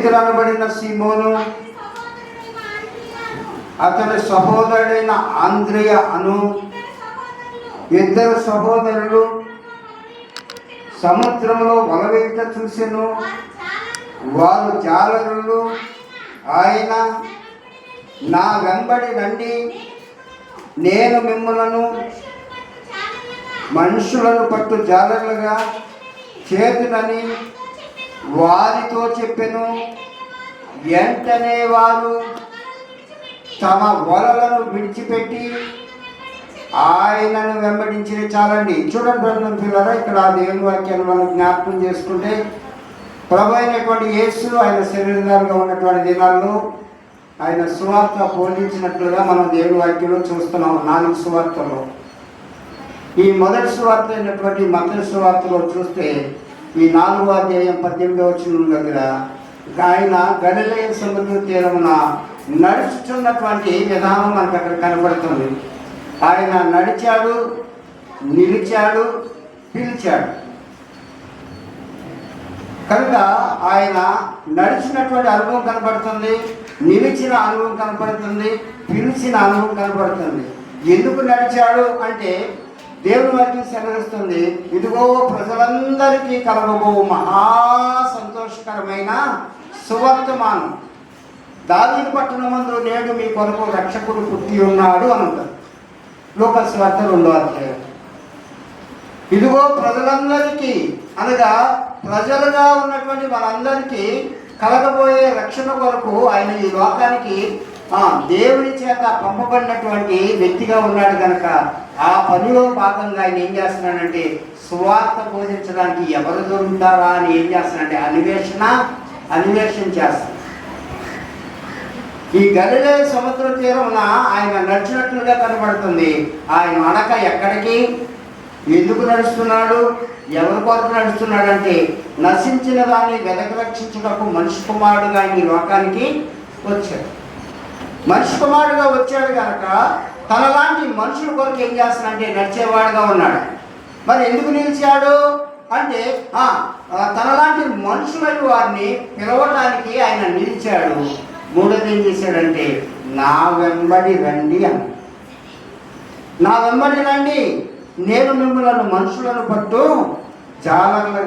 పేతురు అనబడిన సీమోను, అతని సహోదరుడైన ఆంద్రియ అను ఇద్దరు సహోదరులు సముద్రంలో వలవేట చూసెను. వారు జాలరులు. ఆయన, నా వెంబడి రండి, నేను మిమ్ములను మనుషులను పట్టు జాలరులుగా చేతునని వారితో చెప్పెను. వెంటనే వారు తమ వలలను విడిచిపెట్టి ఆయనను వెంబడించిన. చాలండి. చూడండి బ్రదర్ పిల్లరా, ఇక్కడ ఆ దేవుని వాక్యాన్ని మనం జ్ఞాపకం చేసుకుంటే, ప్రభు అయినటువంటి యేసు ఆయన శరీరధారిగా ఉన్నటువంటి దినాల్లో ఆయన సువార్త పోలించినట్లుగా మనం దేవుని వాక్యంలో చూస్తున్నాం. 4 సువార్తల్లో ఈ మొదటి సువార్త అయినటువంటి మత్తయి సువార్తలో చూస్తే, ఈ 4వ అధ్యాయం 18వ వచనం దగ్గర ఆయన గలిలయ సముద్ర తీరమున నడుస్తున్నటువంటి విధానం మనకు అక్కడ కనబడుతుంది. ఆయన నడిచాడు, నిలిచాడు, పిలిచాడు. కనుక ఆయన నడిచినటువంటి అనుభవం కనబడుతుంది, నిలిచిన అనుభవం కనబడుతుంది, పిలిచిన అనుభవం కనబడుతుంది. ఎందుకు నడిచాడు అంటే దేవుని వాక్యం సెలవిస్తుంది, ఇదిగో ప్రజలందరికీ కలగబో మహా సంతోషకరమైన సువర్తమానం, దావీదు పట్టణమందు నేడు మీ కొరకు రక్షకుడు పుట్టి ఉన్నాడు అని అంటారు. లూకా సువార్త 2వ అధ్యాయం. ఇదిగో ప్రజలందరికీ అనగా ప్రజలుగా ఉన్నటువంటి వాళ్ళందరికీ కలగబోయే రక్షణ కొరకు ఆయన ఈ లోకానికి దేవుని చేత పంపబడినటువంటి వ్యక్తిగా ఉన్నాడు కనుక ఆ పనిలో భాగంగా ఆయన ఏం చేస్తున్నాడంటే సువార్త బోధించడానికి ఎవరు దొరుకుతారా అని ఏం చేస్తున్నాడంటే అన్వేషణ చేస్తాడు. ఈ గలిలయ సముద్ర తీరమున ఆయన నడిచినట్లుగా కనబడుతుంది. ఆయన అనక ఎక్కడికి, ఎందుకు నడుస్తున్నాడు, ఎవరి కొరకు నడుస్తున్నాడంటే నశించిన దాన్ని వెదకి రక్షించుటకు మనిషి కుమారుడుగా ఆయన ఈ లోకానికి వచ్చాడు. మనిషి కుమారుడుగా వచ్చాడు కనుక తనలాంటి మనుషుల కొరకు ఏం చేస్తున్నాడంటే నడిచేవాడుగా ఉన్నాడు. మరి ఎందుకు నిలిచాడు అంటే తనలాంటి మనుషులను వారిని పిలవడానికి ఆయన నిలిచాడు. మూడోది ఏం చేశాడంటే నా వెంబడి రండి అని. నా వెంబడి రండి, నేను మిమ్మల్ని మనుషులను పట్టు జాలర్లుగా